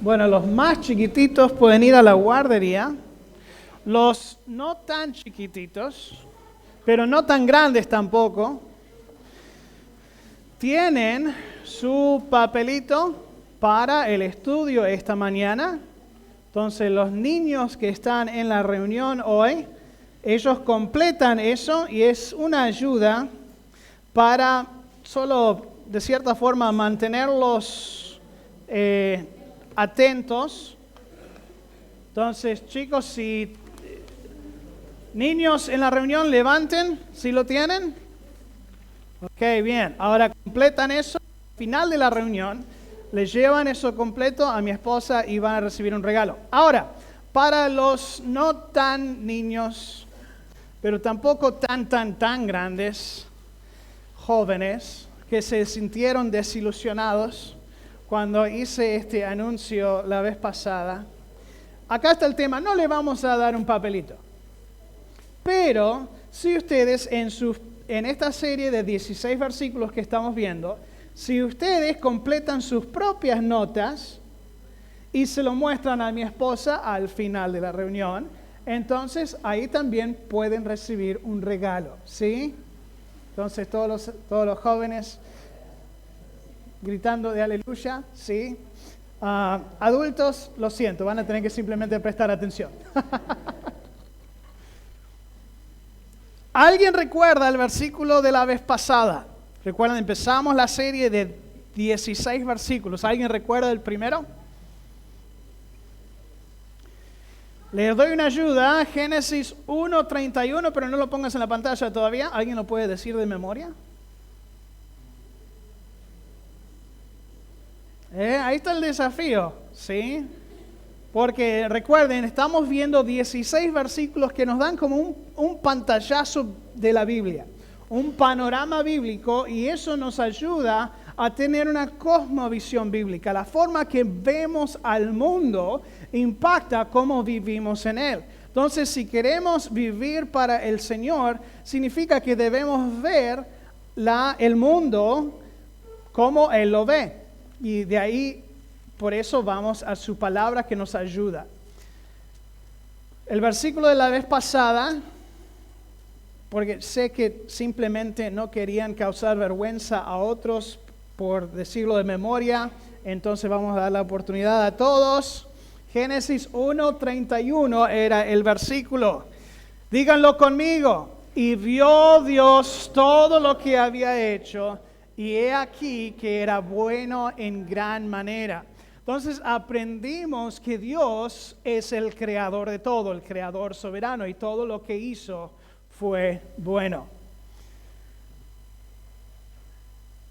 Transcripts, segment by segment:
Bueno, los más chiquititos pueden ir a la guardería. Los no tan chiquititos, pero no tan grandes tampoco, tienen su papelito para el estudio esta mañana. Entonces, los niños que están en la reunión hoy, ellos completan eso y es una ayuda para solo, de cierta forma, mantenerlos atentos. Entonces, chicos, si niños en la reunión, levanten, si lo tienen. Ok, bien. Ahora completan eso. Al final de la reunión, le llevan eso completo a mi esposa y van a recibir un regalo. Ahora, para los no tan niños, pero tampoco tan grandes, jóvenes, que se sintieron desilusionados cuando hice este anuncio la vez pasada. Acá está el tema, no le vamos a dar un papelito. Pero si ustedes en esta serie de 16 versículos que estamos viendo, si ustedes completan sus propias notas y se lo muestran a mi esposa al final de la reunión, entonces ahí también pueden recibir un regalo, ¿sí? Entonces todos los jóvenes gritando de aleluya, ¿sí? Adultos, lo siento, van a tener que simplemente prestar atención. ¿Alguien recuerda el versículo de la vez pasada? ¿Recuerdan? Empezamos la serie de 16 versículos. ¿Alguien recuerda el primero? Les doy una ayuda. Génesis 1:31, pero no lo pongas en la pantalla todavía. ¿Alguien lo puede decir de memoria? Ahí está el desafío, ¿sí? Porque recuerden, estamos viendo 16 versículos que nos dan como un pantallazo de la Biblia, un panorama bíblico, y eso nos ayuda a tener una cosmovisión bíblica. La forma que vemos al mundo impacta cómo vivimos en él. Entonces, si queremos vivir para el Señor, significa que debemos ver el mundo como Él lo ve. Y de ahí, por eso vamos a su palabra que nos ayuda. El versículo de la vez pasada, porque sé que simplemente no querían causar vergüenza a otros por decirlo de memoria, entonces vamos a dar la oportunidad a todos. Génesis 1:31 era el versículo. Díganlo conmigo. Y vio Dios todo lo que había hecho, y he aquí que era bueno en gran manera. Entonces aprendimos que Dios es el creador de todo, el creador soberano, y todo lo que hizo fue bueno.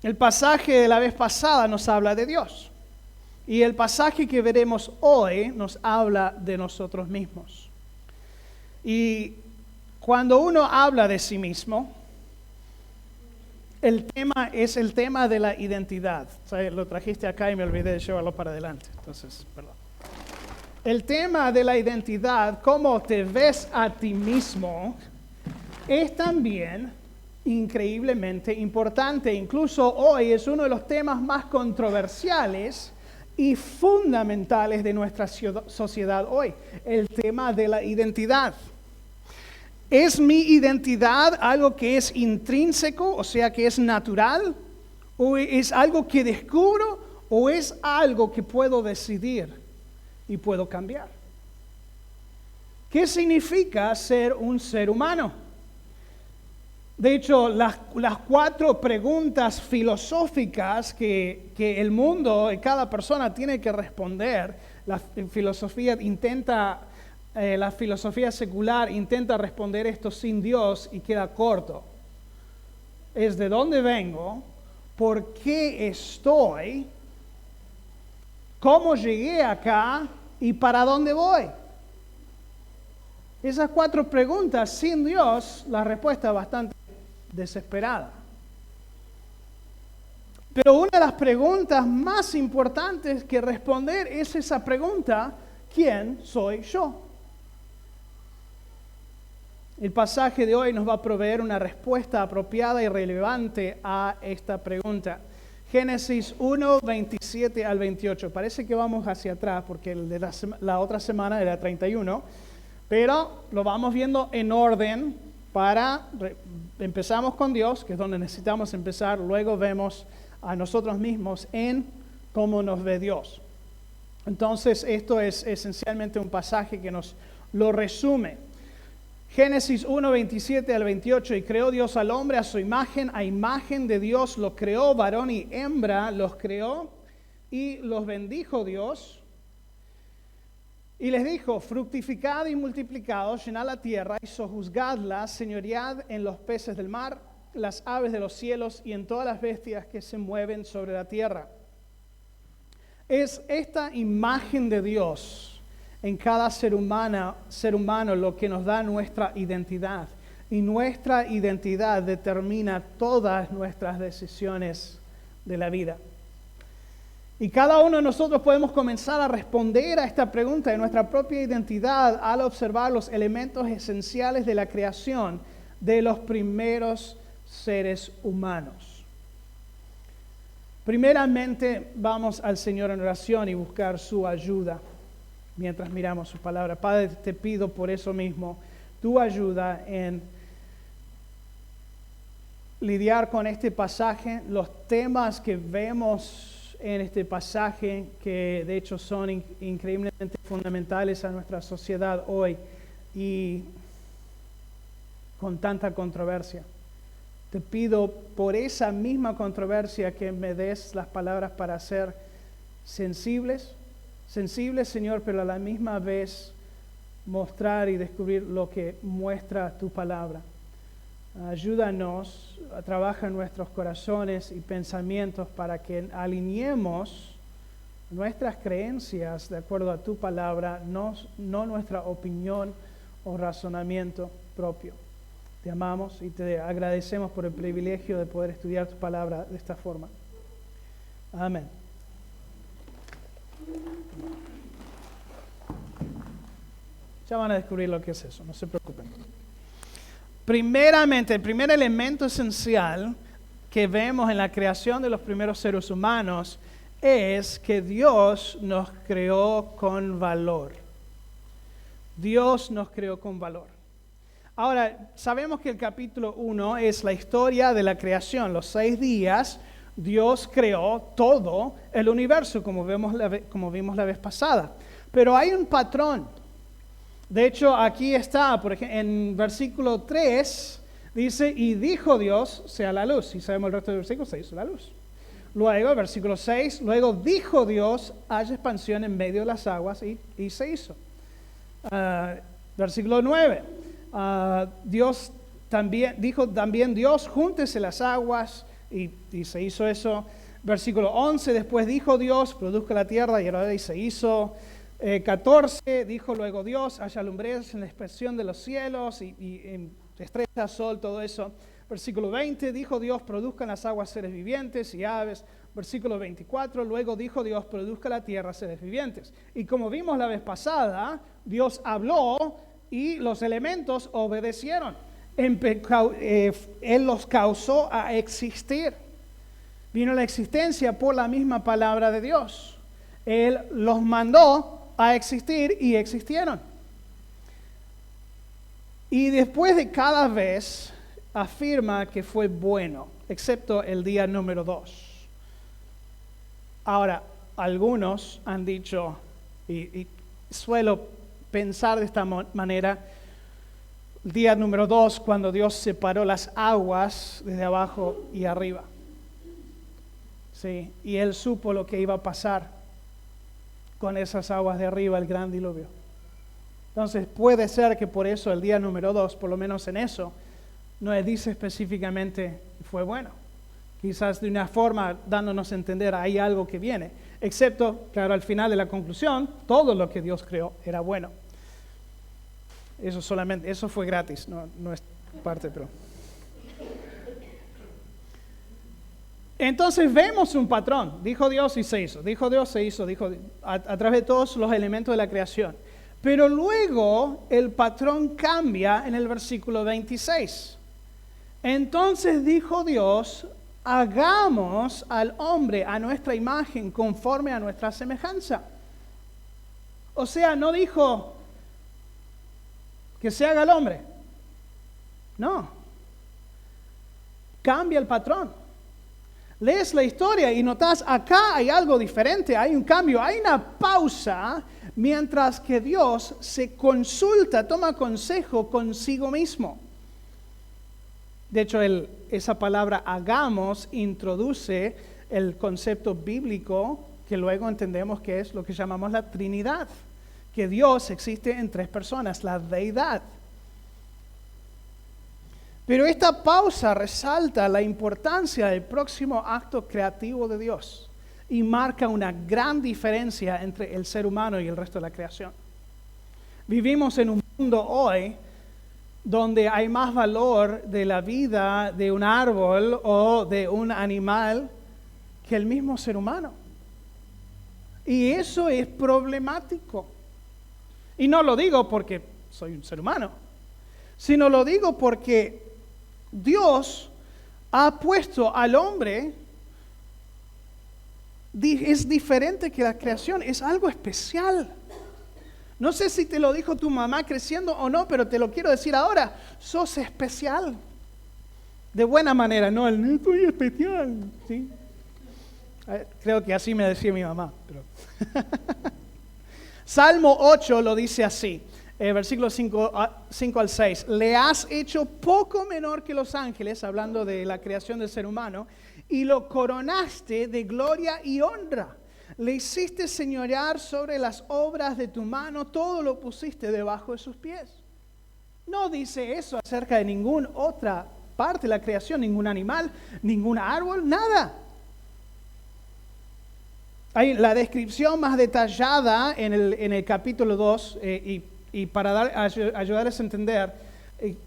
El pasaje de la vez pasada nos habla de Dios. Y el pasaje que veremos hoy nos habla de nosotros mismos. Y cuando uno habla de sí mismo, el tema es el tema de la identidad. O sea, lo trajiste acá y me olvidé de llevarlo para adelante. Entonces, perdón. El tema de la identidad, cómo te ves a ti mismo, es también increíblemente importante. Incluso hoy es uno de los temas más controversiales y fundamentales de nuestra sociedad hoy. El tema de la identidad. ¿Es mi identidad algo que es intrínseco, o sea, que es natural? ¿O es algo que descubro? ¿O es algo que puedo decidir y puedo cambiar? ¿Qué significa ser un ser humano? De hecho, las 4 preguntas filosóficas que el mundo y cada persona tiene que responder, la filosofía secular intenta responder esto sin Dios y queda corto. Es de dónde vengo, por qué estoy, cómo llegué acá y para dónde voy. Esas 4 preguntas, sin Dios, la respuesta es bastante desesperada. Pero una de las preguntas más importantes que responder es esa pregunta: ¿quién soy yo? El pasaje de hoy nos va a proveer una respuesta apropiada y relevante a esta pregunta. Génesis 1, 27 al 28. Parece que vamos hacia atrás porque el de la otra semana era 31, pero lo vamos viendo en orden empezamos con Dios, que es donde necesitamos empezar, luego vemos a nosotros mismos en cómo nos ve Dios. Entonces, esto es esencialmente un pasaje que nos lo resume. Génesis 1, 27 al 28, y creó Dios al hombre a su imagen, a imagen de Dios lo creó, varón y hembra los creó, y los bendijo Dios, y les dijo, fructificad y multiplicaos, llenad la tierra y sojuzgadla, señoread en los peces del mar, las aves de los cielos y en todas las bestias que se mueven sobre la tierra. Es esta imagen de Dios en cada ser humano lo que nos da nuestra identidad. Y nuestra identidad determina todas nuestras decisiones de la vida. Y cada uno de nosotros podemos comenzar a responder a esta pregunta de nuestra propia identidad al observar los elementos esenciales de la creación de los primeros seres humanos. Primeramente, vamos al Señor en oración y buscar su ayuda mientras miramos su palabra. Padre, te pido por eso mismo tu ayuda en lidiar con este pasaje, los temas que vemos en este pasaje, que de hecho son increíblemente fundamentales a nuestra sociedad hoy y con tanta controversia. Te pido por esa misma controversia que me des las palabras para ser sensibles, Señor, pero a la misma vez mostrar y descubrir lo que muestra tu palabra. Ayúdanos, trabaja en nuestros corazones y pensamientos para que alineemos nuestras creencias de acuerdo a tu palabra, no nuestra opinión o razonamiento propio. Te amamos y te agradecemos por el privilegio de poder estudiar tu palabra de esta forma. Amén. Ya van a descubrir lo que es eso, no se preocupen. Primeramente, el primer elemento esencial que vemos en la creación de los primeros seres humanos es que Dios nos creó con valor. Dios nos creó con valor. Ahora, sabemos que el capítulo 1 es la historia de la creación. Los 6 días, Dios creó todo el universo, como vimos la vez pasada. Pero hay un patrón. De hecho, aquí está, por ejemplo, en versículo 3, dice, y dijo Dios, sea la luz. Y sabemos el resto del versículo, se hizo la luz. Luego, versículo 6, luego dijo Dios, haya expansión en medio de las aguas, y se hizo. Versículo 9, Dios dijo también Dios, júntese las aguas, y se hizo eso. Versículo 11, después dijo Dios, produzca la tierra, y se hizo. 14, dijo luego Dios, haya lumbreras en la expansión de los cielos y en estrellas, sol, todo eso. Versículo 20, dijo Dios, produzcan las aguas seres vivientes y aves. Versículo 24, luego dijo Dios, produzca la tierra seres vivientes. Y como vimos la vez pasada, Dios habló y los elementos obedecieron. Él los causó a existir. Vino la existencia por la misma palabra de Dios. Él los mandó a existir y existieron. Y después de cada vez afirma que fue bueno, excepto el día número 2. Ahora, algunos han dicho, y suelo pensar de esta manera, el día número 2, cuando Dios separó las aguas desde abajo y arriba. Sí, y Él supo lo que iba a pasar con esas aguas de arriba, el gran diluvio. Entonces puede ser que por eso el día número 2, por lo menos en eso, no dice específicamente fue bueno. Quizás de una forma dándonos a entender hay algo que viene. Excepto, claro, al final de la conclusión, todo lo que Dios creó era bueno. Eso fue gratis, no es parte, pero... Entonces vemos un patrón. Dijo Dios y se hizo. Dijo Dios, se hizo. A través de todos los elementos de la creación. Pero luego el patrón cambia en el versículo 26. Entonces dijo Dios, hagamos al hombre a nuestra imagen conforme a nuestra semejanza. O sea, no dijo que se haga el hombre. No. Cambia el patrón. Lees la historia y notas acá hay algo diferente, hay un cambio, hay una pausa mientras que Dios se consulta, toma consejo consigo mismo. De hecho, esa palabra hagamos introduce el concepto bíblico que luego entendemos que es lo que llamamos la Trinidad, que Dios existe en tres personas, la deidad. Pero esta pausa resalta la importancia del próximo acto creativo de Dios y marca una gran diferencia entre el ser humano y el resto de la creación. Vivimos en un mundo hoy donde hay más valor de la vida de un árbol o de un animal que el mismo ser humano. Y eso es problemático. Y no lo digo porque soy un ser humano, sino lo digo porque Dios ha puesto al hombre, es diferente que la creación, es algo especial. No sé si te lo dijo tu mamá creciendo o no, pero te lo quiero decir ahora, sos especial. De buena manera, no, no soy especial, ¿sí? Creo que así me decía mi mamá. Pero Salmo 8 lo dice así. Versículos 5 al 6, le has hecho poco menor que los ángeles, hablando de la creación del ser humano, y lo coronaste de gloria y honra. Le hiciste señorear sobre las obras de tu mano, todo lo pusiste debajo de sus pies. No dice eso acerca de ninguna otra parte de la creación, ningún animal, ningún árbol, nada. Hay la descripción más detallada en el capítulo 2 y para ayudarles a entender,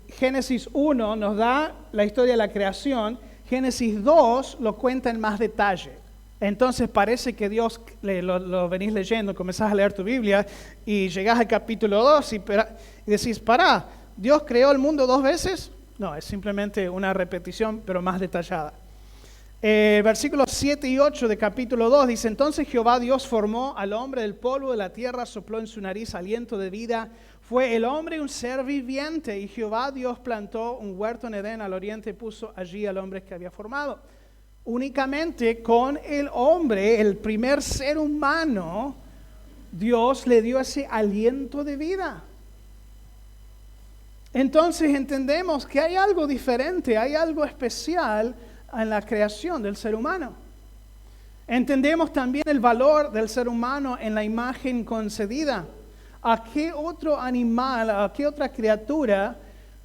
Génesis 1 nos da la historia de la creación, Génesis 2 lo cuenta en más detalle. Entonces parece que Dios, lo venís leyendo, comenzás a leer tu Biblia y llegás al capítulo 2 y decís, ¿Dios creó el mundo 2 veces? No, es simplemente una repetición, pero más detallada. Versículos 7 y 8 de capítulo 2 dice, entonces Jehová Dios formó al hombre del polvo de la tierra, sopló en su nariz aliento de vida, fue el hombre un ser viviente, y Jehová Dios plantó un huerto en Edén al oriente y puso allí al hombre que había formado. Únicamente con el hombre, el primer ser humano, Dios le dio ese aliento de vida. Entonces entendemos que hay algo diferente, hay algo especial en la creación del ser humano. Entendemos también el valor del ser humano en la imagen concedida. ¿A qué otro animal, a qué otra criatura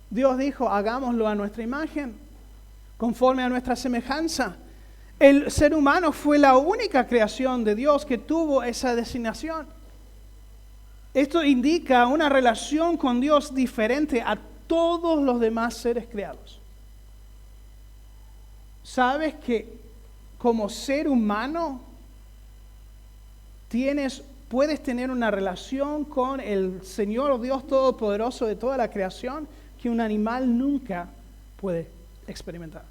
Dios dijo, hagámoslo a nuestra imagen, conforme a nuestra semejanza? El ser humano fue la única creación de Dios que tuvo esa designación. Esto indica una relación con Dios diferente a todos los demás seres creados. ¿Sabes que como ser humano puedes tener una relación con el Señor Dios Todopoderoso de toda la creación que un animal nunca puede experimentar?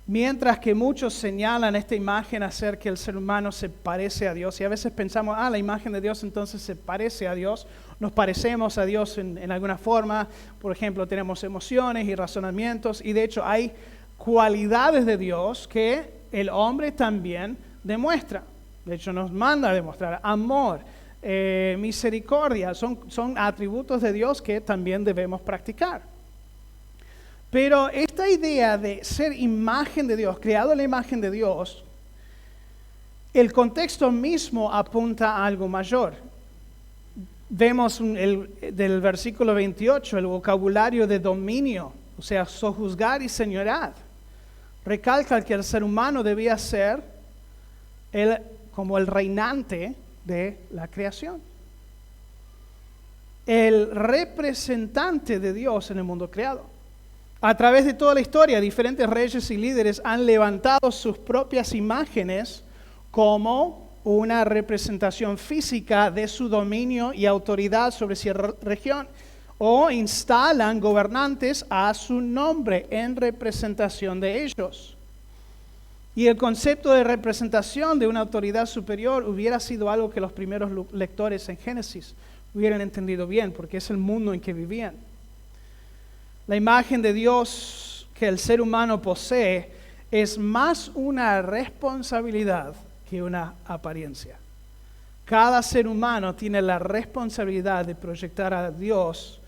Mientras que muchos señalan esta imagen acerca que el ser humano se parece a Dios, y a veces pensamos, la imagen de Dios entonces se parece a Dios, nos parecemos a Dios en alguna forma, por ejemplo, tenemos emociones y razonamientos, y de hecho hay cualidades de Dios que el hombre también demuestra. De hecho nos manda a demostrar amor, misericordia, son atributos de Dios que también debemos practicar. Pero esta idea de ser imagen de Dios, creado en la imagen de Dios, el contexto mismo apunta a algo mayor. Vemos del versículo 28 el vocabulario de dominio, o sea, sojuzgar y señorar. Recalca que el ser humano debía ser como el reinante de la creación, el representante de Dios en el mundo creado. A través de toda la historia, diferentes reyes y líderes han levantado sus propias imágenes como una representación física de su dominio y autoridad sobre cierta región. o instalan gobernantes a su nombre en representación de ellos. Y el concepto de representación de una autoridad superior hubiera sido algo que los primeros lectores en Génesis hubieran entendido bien, porque es el mundo en que vivían. La imagen de Dios que el ser humano posee es más una responsabilidad que una apariencia. Cada ser humano tiene la responsabilidad de proyectar a Dios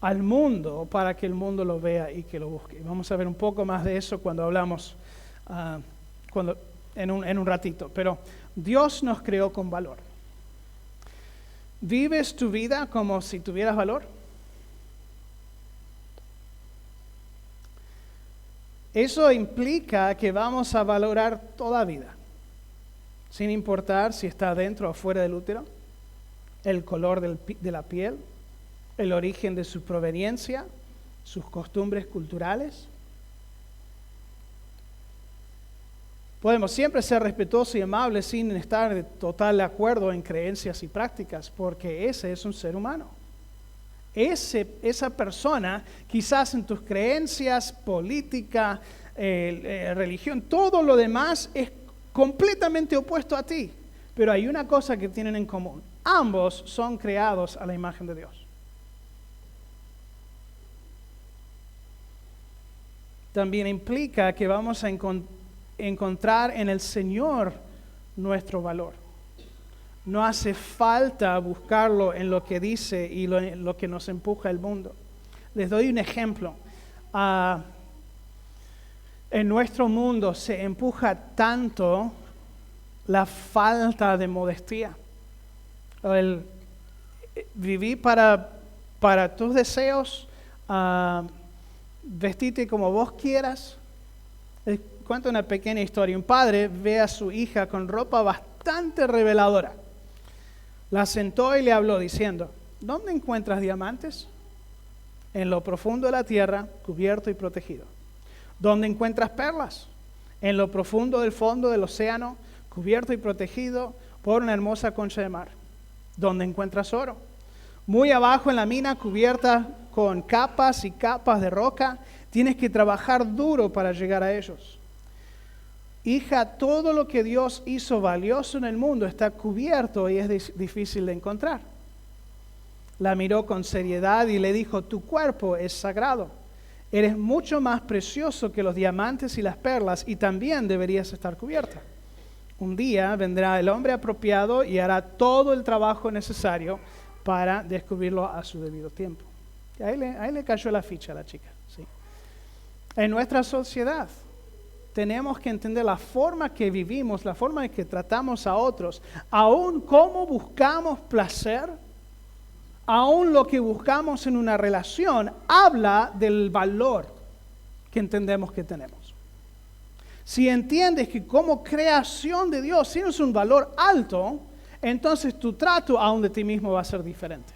al mundo para que el mundo lo vea y que lo busque. Vamos a ver un poco más de eso cuando hablamos en un ratito. Pero Dios nos creó con valor. ¿Vives tu vida como si tuvieras valor? Eso implica que vamos a valorar toda vida, sin importar si está dentro o fuera del útero, el color de la piel, el origen de su proveniencia, sus costumbres culturales. Podemos siempre ser respetuosos y amables sin estar de total acuerdo en creencias y prácticas, porque ese es un ser humano. Esa persona, quizás en tus creencias, política, religión, todo lo demás es completamente opuesto a ti. Pero hay una cosa que tienen en común. Ambos son creados a la imagen de Dios. También implica que vamos a encontrar en el Señor nuestro valor. No hace falta buscarlo en lo que dice y lo que nos empuja el mundo. Les doy un ejemplo. En nuestro mundo se empuja tanto la falta de modestia. El vivir para tus deseos, vestirte como vos quieras. Les cuento una pequeña historia. Un padre ve a su hija con ropa bastante reveladora. La sentó y le habló diciendo: ¿dónde encuentras diamantes? En lo profundo de la tierra, cubierto y protegido. ¿Dónde encuentras perlas? En lo profundo del fondo del océano, cubierto y protegido por una hermosa concha de mar. ¿Dónde encuentras oro? Muy abajo en la mina, cubierta con capas y capas de roca. Tienes que trabajar duro para llegar a ellos. Hija, todo lo que Dios hizo valioso en el mundo está cubierto y es difícil de encontrar. La miró con seriedad y le dijo: tu cuerpo es sagrado. Eres mucho más precioso que los diamantes y las perlas y también deberías estar cubierta. Un día vendrá el hombre apropiado y hará todo el trabajo necesario para descubrirlo a su debido tiempo. Y ahí le cayó la ficha a la chica. ¿Sí? En nuestra sociedad tenemos que entender la forma que vivimos, la forma en que tratamos a otros, aún cómo buscamos placer, aún lo que buscamos en una relación, habla del valor que entendemos que tenemos. Si entiendes que como creación de Dios tienes un valor alto, entonces tu trato aún de ti mismo va a ser diferente.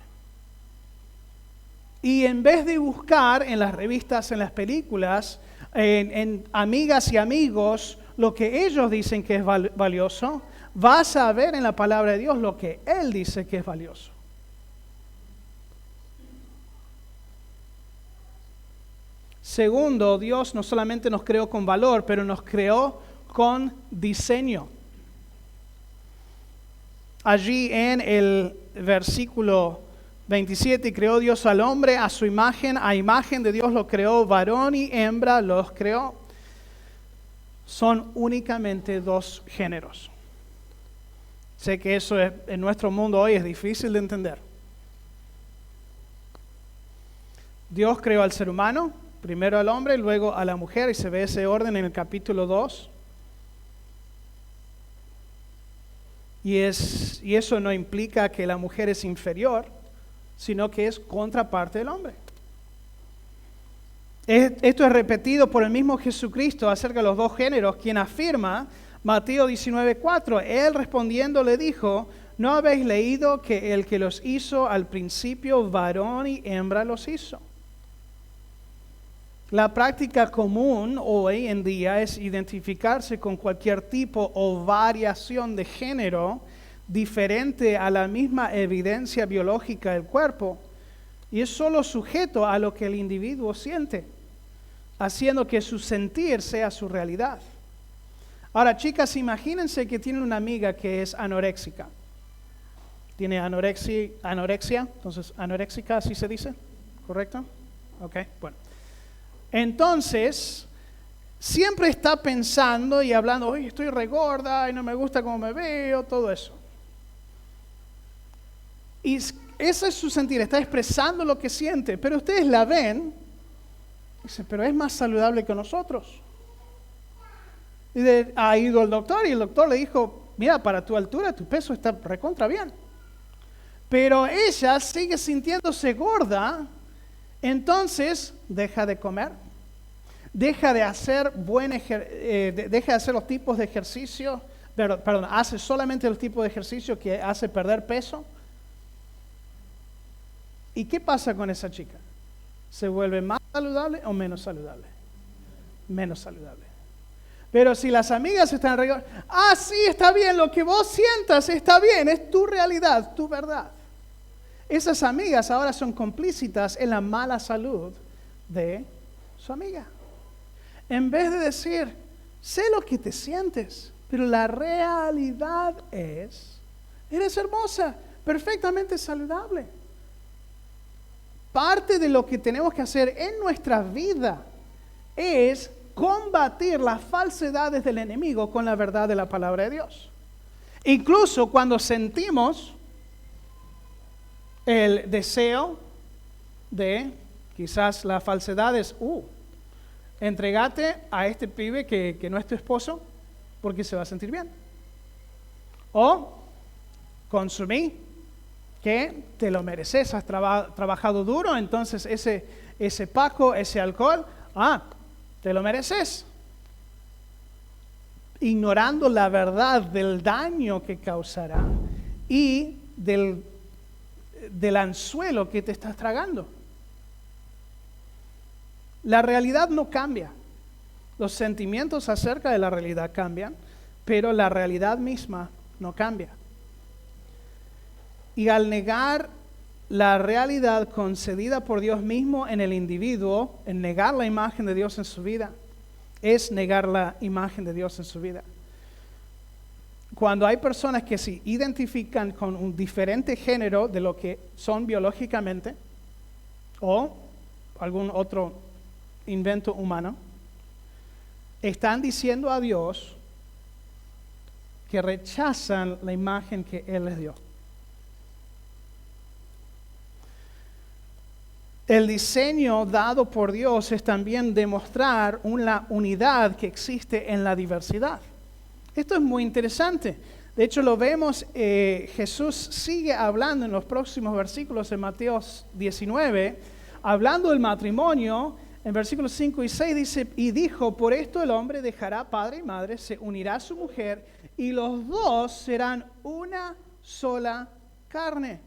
Y en vez de buscar en las revistas, en las películas, en amigas y amigos, lo que ellos dicen que es valioso, vas a ver en la palabra de Dios lo que Él dice que es valioso. Segundo, Dios no solamente nos creó con valor, pero nos creó con diseño. Allí en el versículo 27, creó Dios al hombre a su imagen, a imagen de Dios lo creó, varón y hembra los creó. Son únicamente dos géneros. Sé que eso en nuestro mundo hoy es difícil de entender. Dios creó al ser humano, primero al hombre y luego a la mujer, y se ve ese orden en el capítulo 2. Y eso no implica que la mujer es inferior, sino que es contraparte del hombre. Esto es repetido por el mismo Jesucristo acerca de los dos géneros, quien afirma, Mateo 19:4, Él respondiendo le dijo: ¿no habéis leído que el que los hizo al principio, varón y hembra los hizo? La práctica común hoy en día es identificarse con cualquier tipo o variación de género diferente a la misma evidencia biológica del cuerpo y es solo sujeto a lo que el individuo siente, haciendo que su sentir sea su realidad. Ahora, chicas, imagínense que tienen una amiga que es anoréxica. Tiene anorexia, entonces anoréxica, así se dice, ¿correcto? Ok, bueno. Entonces, siempre está pensando y hablando, oye, estoy regorda y no me gusta cómo me veo, todo eso. Y ese es su sentir, está expresando lo que siente, pero ustedes la ven, dicen, pero es más saludable que nosotros. Y ha ido al doctor y el doctor le dijo, mira, para tu altura, tu peso está recontra bien. Pero ella sigue sintiéndose gorda, entonces deja de comer, deja de hacer deja de hacer los tipos de ejercicio, perdón, hace solamente los tipos de ejercicio que hace perder peso. ¿Y qué pasa con esa chica? ¿Se vuelve más saludable o menos saludable? Menos saludable. Pero si las amigas están regando, sí, está bien, lo que vos sientas está bien, es tu realidad, tu verdad. Esas amigas ahora son complícitas en la mala salud de su amiga. En vez de decir, sé lo que te sientes, pero la realidad es, eres hermosa, perfectamente saludable. Parte de lo que tenemos que hacer en nuestra vida es combatir las falsedades del enemigo con la verdad de la palabra de Dios. Incluso cuando sentimos el deseo de, quizás la falsedad es, entregate a este pibe que no es tu esposo porque se va a sentir bien. O consumí, que te lo mereces, has trabajado duro, entonces ese paco, ese alcohol, te lo mereces. Ignorando la verdad del daño que causará y del anzuelo que te estás tragando. La realidad no cambia. Los sentimientos acerca de la realidad cambian, pero la realidad misma no cambia. Y al negar la realidad concedida por Dios mismo en el individuo, en negar la imagen de Dios en su vida, es negar la imagen de Dios en su vida. Cuando hay personas que se identifican con un diferente género de lo que son biológicamente o algún otro invento humano, están diciendo a Dios que rechazan la imagen que Él les dio. El diseño dado por Dios es también demostrar una unidad que existe en la diversidad. Esto es muy interesante. De hecho, lo vemos, Jesús sigue hablando en los próximos versículos de Mateo 19, hablando del matrimonio. En versículos 5 y 6 dice, y dijo, por esto el hombre dejará padre y madre, se unirá a su mujer, y los dos serán una sola carne.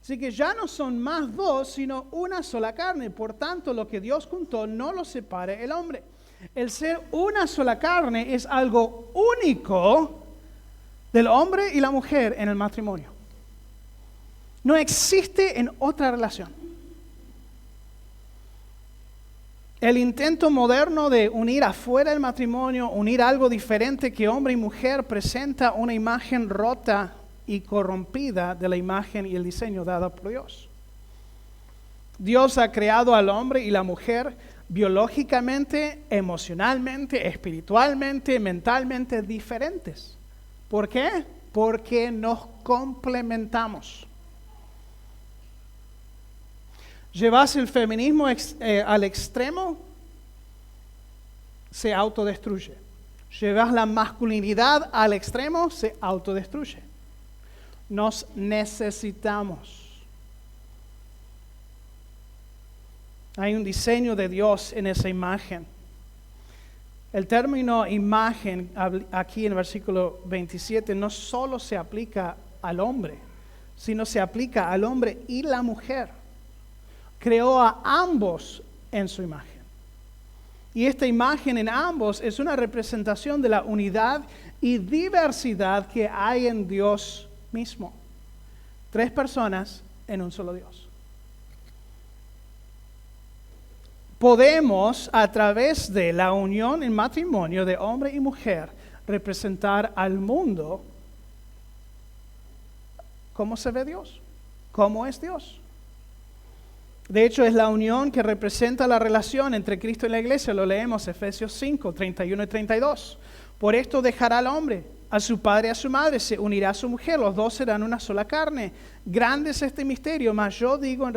Así que ya no son más dos, sino una sola carne. Por tanto, lo que Dios juntó, no lo separe el hombre. El ser una sola carne es algo único del hombre y la mujer en el matrimonio. No existe en otra relación. El intento moderno de unir afuera del matrimonio, unir algo diferente que hombre y mujer, presenta una imagen rota y corrompida de la imagen y el diseño dada por Dios. Dios ha creado al hombre y la mujer biológicamente, emocionalmente, espiritualmente, mentalmente diferentes. ¿Por qué? Porque nos complementamos. Llevas el feminismo al extremo, se autodestruye. Llevas la masculinidad al extremo, se autodestruye. Nos necesitamos. Hay un diseño de Dios en esa imagen. El término imagen aquí en el versículo 27 no solo se aplica al hombre, sino se aplica al hombre y la mujer. Creó a ambos en su imagen. Y esta imagen en ambos es una representación de la unidad y diversidad que hay en Dios mismo. 3 personas en un solo Dios. Podemos, a través de la unión en matrimonio de hombre y mujer, representar al mundo cómo se ve Dios, cómo es Dios. De hecho, es la unión que representa la relación entre Cristo y la iglesia. Lo leemos Efesios 5, 31 y 32. Por esto dejará al hombre a su padre y a su madre, se unirá a su mujer, los dos serán una sola carne. Grande es este misterio, mas yo digo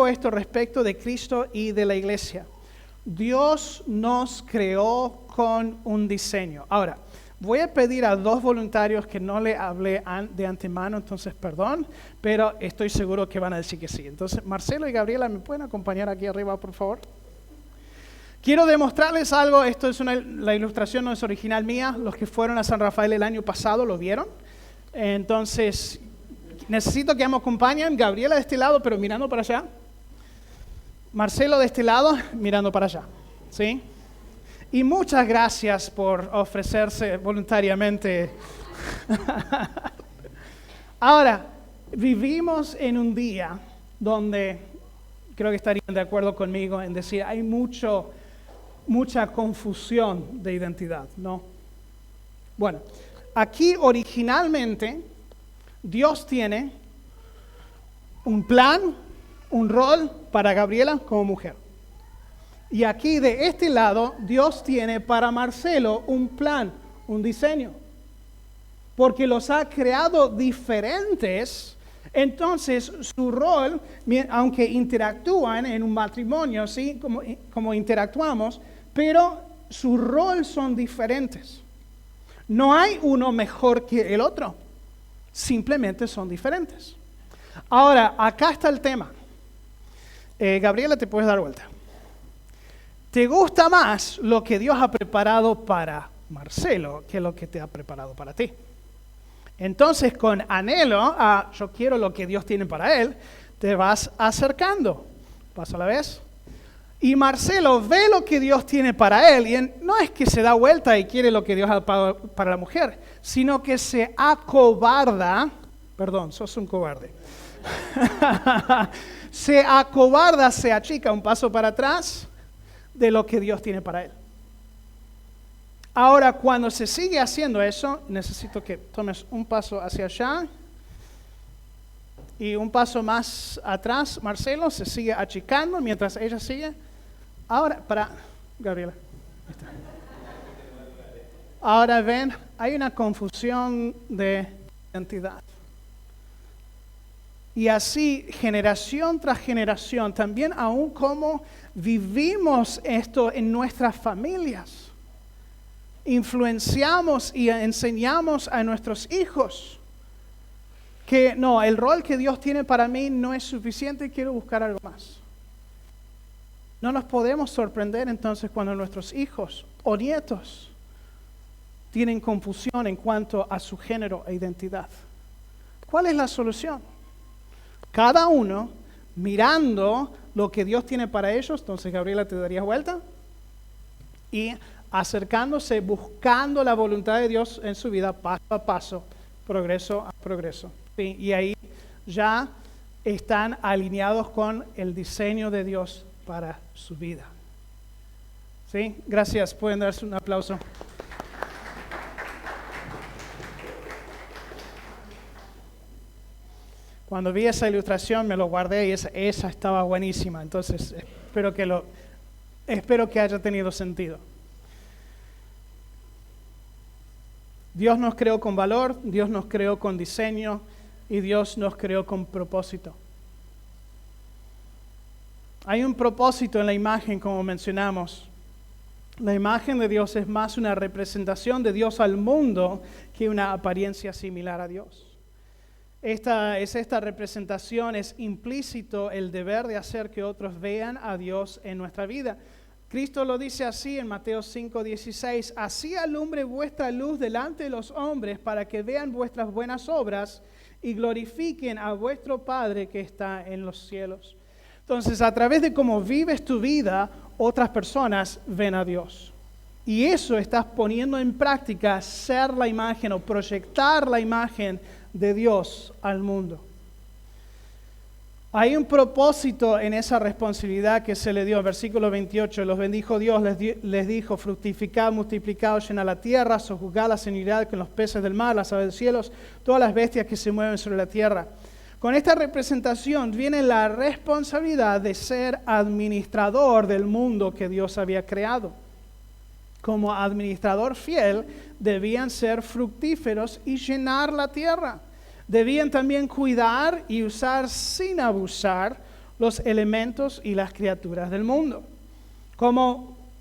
esto respecto de Cristo y de la iglesia. Dios nos creó con un diseño. Ahora, voy a pedir a 2 voluntarios que no le hablé de antemano, entonces perdón, pero estoy seguro que van a decir que sí. Entonces, Marcelo y Gabriela, ¿me pueden acompañar aquí arriba, por favor? Quiero demostrarles algo. Esto es la ilustración no es original mía. Los que fueron a San Rafael el año pasado lo vieron. Entonces, necesito que me acompañen. Gabriela de este lado, pero mirando para allá. Marcelo de este lado, mirando para allá. ¿Sí? Y muchas gracias por ofrecerse voluntariamente. Ahora, vivimos en un día donde, creo que estarían de acuerdo conmigo en decir, hay mucha confusión de identidad, ¿no? Bueno, aquí originalmente Dios tiene un plan, un rol para Gabriela como mujer. Y aquí de este lado Dios tiene para Marcelo un plan, un diseño. Porque los ha creado diferentes. Entonces, su rol, aunque interactúan en un matrimonio, ¿sí? Como interactuamos, pero su rol son diferentes. No hay uno mejor que el otro, simplemente son diferentes. Ahora, acá está el tema. Gabriela, te puedes dar vuelta. ¿Te gusta más lo que Dios ha preparado para Marcelo que lo que te ha preparado para ti? Entonces, con anhelo a yo quiero lo que Dios tiene para él, te vas acercando, paso a la vez. Y Marcelo ve lo que Dios tiene para él, y no es que se da vuelta y quiere lo que Dios ha para la mujer, sino que se acobarda, perdón, sos un cobarde, se acobarda, se achica un paso para atrás de lo que Dios tiene para él. Ahora, cuando se sigue haciendo eso, necesito que tomes un paso hacia allá y un paso más atrás. Marcelo se sigue achicando mientras ella sigue. Ahora, Gabriela. Ahora ven, hay una confusión de identidad. Y así, generación tras generación, también aún como vivimos esto en nuestras familias. Influenciamos y enseñamos a nuestros hijos que no, el rol que Dios tiene para mí no es suficiente y quiero buscar algo más. No nos podemos sorprender entonces cuando nuestros hijos o nietos tienen confusión en cuanto a su género e identidad. ¿Cuál es la solución? Cada uno mirando lo que Dios tiene para ellos. Entonces, Gabriela, ¿te darías vuelta? Y acercándose, buscando la voluntad de Dios en su vida, paso a paso, progreso a progreso. ¿Sí? Y ahí ya están alineados con el diseño de Dios para su vida. ¿Sí? Gracias, pueden darse un aplauso. Cuando vi esa ilustración me lo guardé y esa estaba buenísima, entonces espero que haya tenido sentido. Dios nos creó con valor, Dios nos creó con diseño y Dios nos creó con propósito. Hay un propósito en la imagen, como mencionamos. La imagen de Dios es más una representación de Dios al mundo que una apariencia similar a Dios. Esta representación es implícito el deber de hacer que otros vean a Dios en nuestra vida. Cristo lo dice así en Mateo 5:16, así alumbre vuestra luz delante de los hombres para que vean vuestras buenas obras y glorifiquen a vuestro Padre que está en los cielos. Entonces, a través de cómo vives tu vida, otras personas ven a Dios. Y eso estás poniendo en práctica, ser la imagen o proyectar la imagen de Dios al mundo. Hay un propósito en esa responsabilidad que se le dio. Versículo 28, los bendijo Dios, les dijo, fructificad, multiplicaos, llenad la tierra, sojuzgad la señoridad con los peces del mar, las aves de los cielos, todas las bestias que se mueven sobre la tierra. Con esta representación viene la responsabilidad de ser administrador del mundo que Dios había creado. Como administrador fiel, debían ser fructíferos y llenar la tierra. Debían también cuidar y usar sin abusar los elementos y las criaturas del mundo.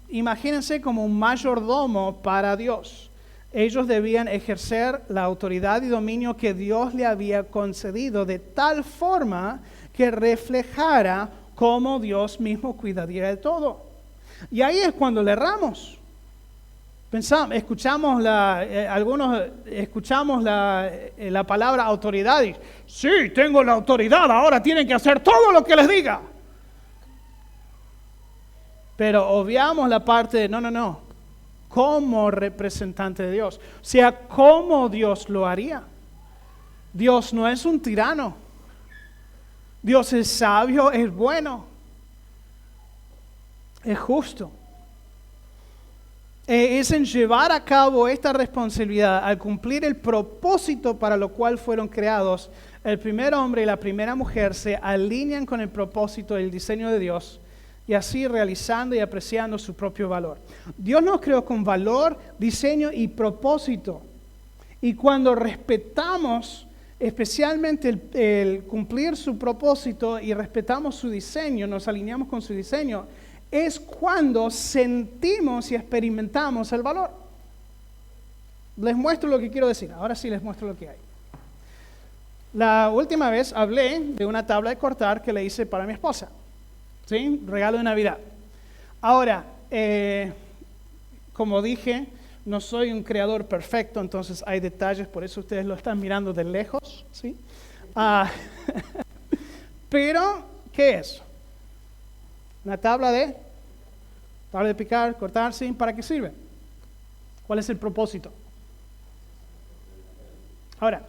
Imagínense como un mayordomo para Dios. Ellos debían ejercer la autoridad y dominio que Dios le había concedido de tal forma que reflejara cómo Dios mismo cuidaría de todo. Y ahí es cuando le erramos. Algunos escuchamos la palabra autoridad y sí, tengo la autoridad, ahora tienen que hacer todo lo que les diga. Pero obviamos la parte de no, como representante de Dios, o sea, cómo Dios lo haría. Dios no es un tirano, Dios es sabio, es bueno, es justo. Es en llevar a cabo esta responsabilidad, al cumplir el propósito para lo cual fueron creados, el primer hombre y la primera mujer se alinean con el propósito y el diseño de Dios, y así realizando y apreciando su propio valor. Dios nos creó con valor, diseño y propósito. Y cuando respetamos especialmente el cumplir su propósito y respetamos su diseño, nos alineamos con su diseño, es cuando sentimos y experimentamos el valor. Les muestro lo que quiero decir. Ahora sí les muestro lo que hay. La última vez hablé de una tabla de cortar que le hice para mi esposa. ¿Sí? Regalo de Navidad. Ahora, como dije, no soy un creador perfecto, entonces hay detalles, por eso ustedes lo están mirando de lejos. ¿Sí? Pero, ¿qué es? Una tabla de picar, cortar, ¿sí? ¿Para qué sirve? ¿Cuál es el propósito? Ahora,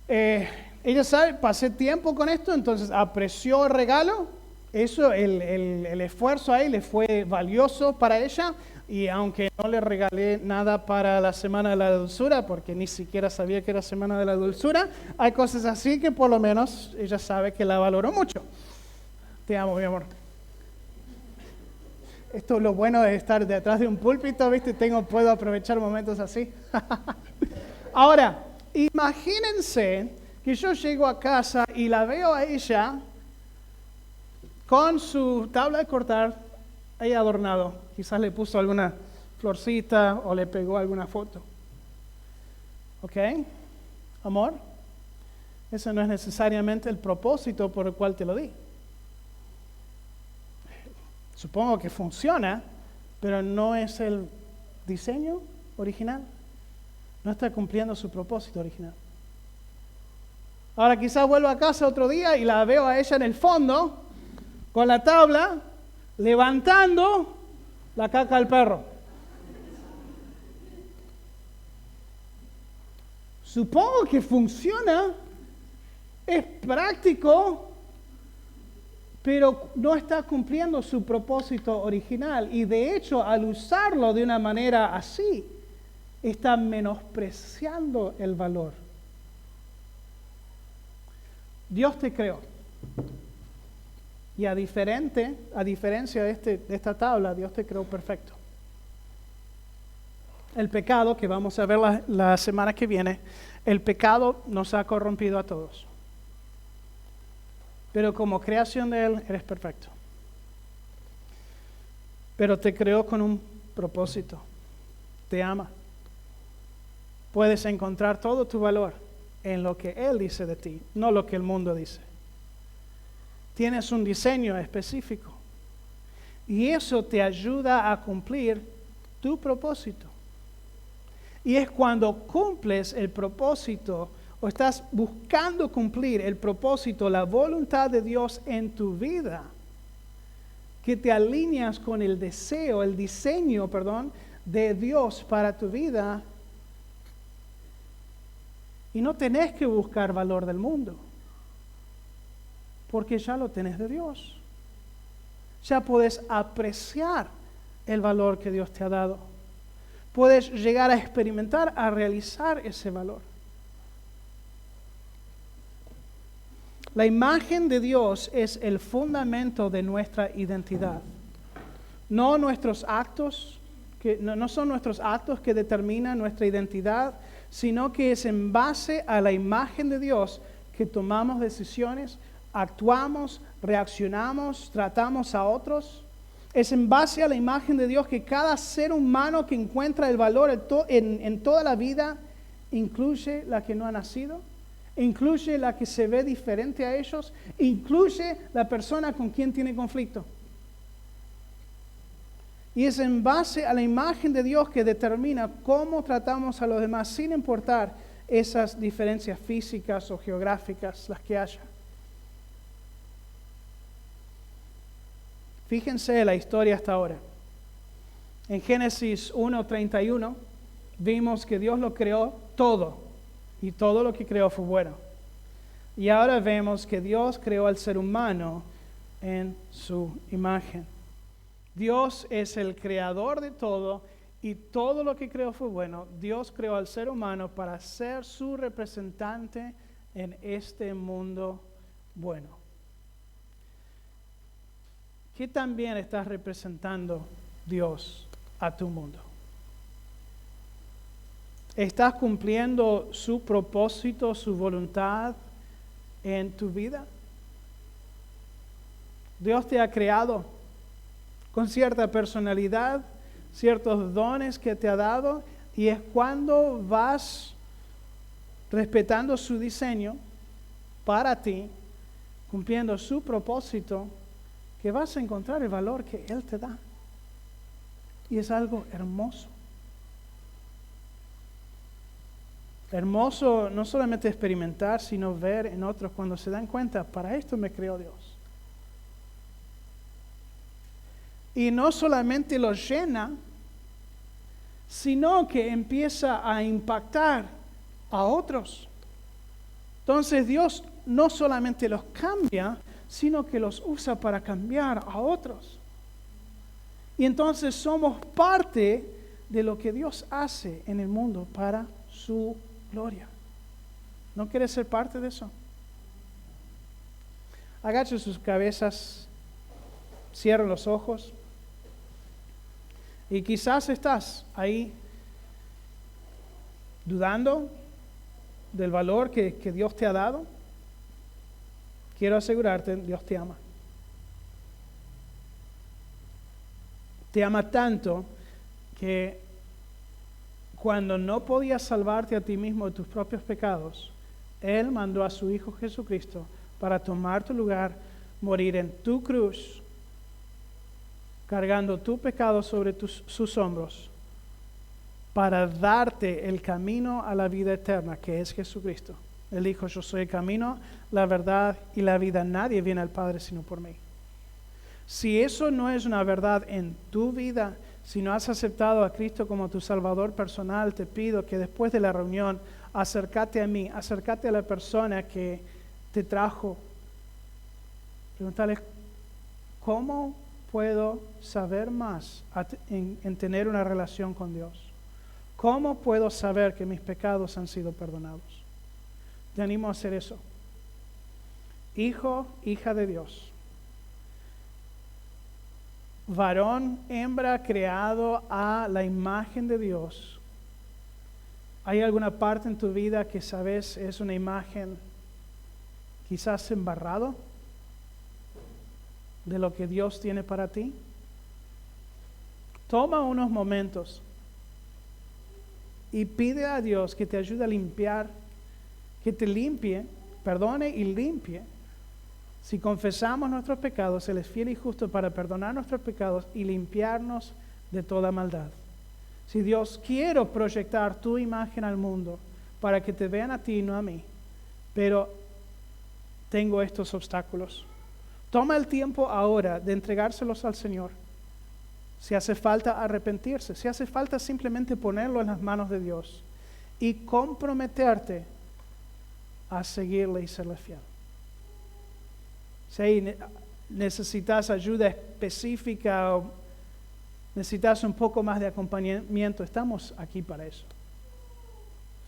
ella sabe, pasé tiempo con esto, entonces apreció el regalo. Eso, el esfuerzo ahí le fue valioso para ella. Y aunque no le regalé nada para la Semana de la Dulzura, porque ni siquiera sabía que era Semana de la Dulzura, hay cosas así que por lo menos ella sabe que la valoro mucho. Te amo, mi amor. Esto es lo bueno de estar detrás de un púlpito, ¿viste? Puedo aprovechar momentos así. Ahora, imagínense que yo llego a casa y la veo a ella con su tabla de cortar ahí adornado. Quizás le puso alguna florcita o le pegó alguna foto. ¿Ok? Amor, ese no es necesariamente el propósito por el cual te lo di. Supongo que funciona, pero no es el diseño original. No está cumpliendo su propósito original. Ahora quizás vuelvo a casa otro día y la veo a ella en el fondo, con la tabla, levantando la caca del perro. Supongo que funciona, es práctico, pero no está cumpliendo su propósito original. Y de hecho, al usarlo de una manera así, está menospreciando el valor. Dios te creó. Y a diferencia de esta tabla, Dios te creó perfecto. El pecado, que vamos a ver la semana que viene, el pecado nos ha corrompido a todos. Pero como creación de Él, eres perfecto. Pero te creó con un propósito. Te ama. Puedes encontrar todo tu valor en lo que Él dice de ti, no lo que el mundo dice. Tienes un diseño específico. Y eso te ayuda a cumplir tu propósito. Y es cuando cumples el propósito o estás buscando cumplir el propósito, la voluntad de Dios en tu vida, que te alineas con el diseño de Dios para tu vida, y no tenés que buscar valor del mundo, Porque ya lo tenés de Dios. Ya puedes apreciar el valor que Dios te ha dado. Puedes llegar a experimentar, a realizar ese valor. La imagen de Dios es el fundamento de nuestra identidad. No nuestros actos, no son nuestros actos que determinan nuestra identidad, sino que es en base a la imagen de Dios que tomamos decisiones, actuamos, reaccionamos, tratamos a otros. Es en base a la imagen de Dios que cada ser humano que encuentra el valor en toda la vida, incluye la que no ha nacido, incluye la que se ve diferente a ellos, incluye la persona con quien tiene conflicto. Y es en base a la imagen de Dios que determina cómo tratamos a los demás, sin importar esas diferencias físicas o geográficas, las que haya. Fíjense la historia hasta ahora. En Génesis 1:31 vimos que Dios lo creó todo y todo lo que creó fue bueno. Y ahora vemos que Dios creó al ser humano en su imagen. Dios es el creador de todo y todo lo que creó fue bueno. Dios creó al ser humano para ser su representante en este mundo bueno. ¿Qué también estás representando Dios a tu mundo? ¿Estás cumpliendo su propósito, su voluntad en tu vida? Dios te ha creado con cierta personalidad, ciertos dones que te ha dado, y es cuando vas respetando su diseño para ti, cumpliendo su propósito, que vas a encontrar el valor que Él te da. Y es algo hermoso. Hermoso no solamente experimentar, sino ver en otros cuando se dan cuenta, para esto me creó Dios. Y no solamente los llena, sino que empieza a impactar a otros. Entonces Dios no solamente los cambia, sino que los usa para cambiar a otros. Y entonces somos parte de lo que Dios hace en el mundo para su gloria. ¿No quieres ser parte de eso? Agachen sus cabezas, cierren los ojos. Y quizás estás ahí dudando del valor que Dios te ha dado. Quiero asegurarte, Dios te ama. Te ama tanto que cuando no podías salvarte a ti mismo de tus propios pecados, Él mandó a su Hijo Jesucristo para tomar tu lugar, morir en tu cruz, cargando tu pecado sobre sus hombros, para darte el camino a la vida eterna, que es Jesucristo. Él dijo, yo soy el camino, la verdad y la vida. Nadie viene al Padre sino por mí. Si eso no es una verdad en tu vida, si no has aceptado a Cristo como tu Salvador personal, te pido que después de la reunión, acércate a mí, acércate a la persona que te trajo. Pregúntale, ¿cómo puedo saber más en tener una relación con Dios? ¿Cómo puedo saber que mis pecados han sido perdonados? Te animo a hacer eso. Hijo, hija de Dios. Varón, hembra, creado a la imagen de Dios. ¿Hay alguna parte en tu vida que sabes es una imagen quizás embarrado de lo que Dios tiene para ti? Toma unos momentos y pide a Dios que te ayude a limpiar, que te limpie, perdone y limpie. Si confesamos nuestros pecados, Él es fiel y justo para perdonar nuestros pecados y limpiarnos de toda maldad. Si Dios, quiero proyectar tu imagen al mundo para que te vean a ti y no a mí, pero tengo estos obstáculos. Toma el tiempo ahora de entregárselos al Señor. Si hace falta arrepentirse, si hace falta simplemente ponerlo en las manos de Dios y comprometerte a seguirle y serle fiel. Si necesitas ayuda específica o necesitas un poco más de acompañamiento, estamos aquí para eso.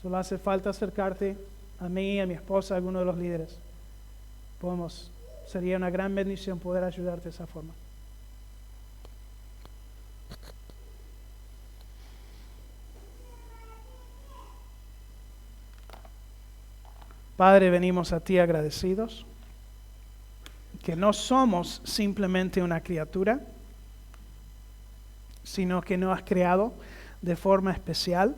Solo hace falta acercarte a mí, a mi esposa, a alguno de los líderes. Sería una gran bendición poder ayudarte de esa forma. Padre, venimos a ti agradecidos, que no somos simplemente una criatura, sino que nos has creado de forma especial.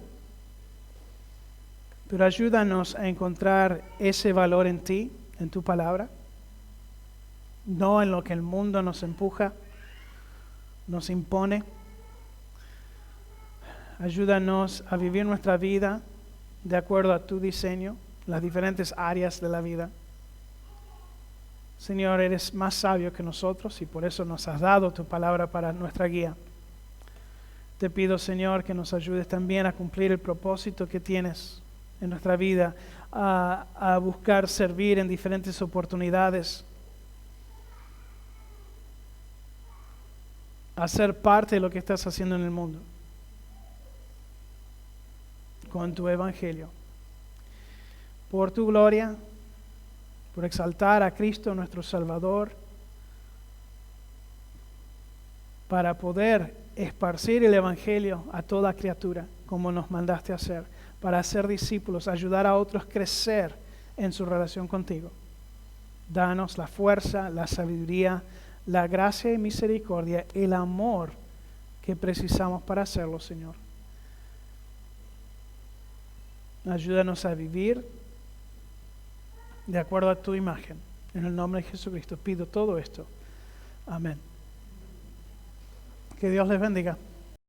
Pero ayúdanos a encontrar ese valor en ti, en tu palabra, no en lo que el mundo nos empuja, nos impone. Ayúdanos a vivir nuestra vida de acuerdo a tu diseño, las diferentes áreas de la vida. Señor, eres más sabio que nosotros y por eso nos has dado tu palabra para nuestra guía. Te pido, Señor, que nos ayudes también a cumplir el propósito que tienes en nuestra vida, a buscar servir en diferentes oportunidades, a ser parte de lo que estás haciendo en el mundo con tu evangelio. Por tu gloria, por exaltar a Cristo nuestro Salvador, para poder esparcir el evangelio a toda criatura, como nos mandaste hacer, para hacer discípulos, ayudar a otros a crecer en su relación contigo. Danos la fuerza, la sabiduría, la gracia y misericordia, el amor que precisamos para hacerlo, Señor. Ayúdanos a vivir de acuerdo a tu imagen. En el nombre de Jesucristo pido todo esto. Amén. Que Dios les bendiga.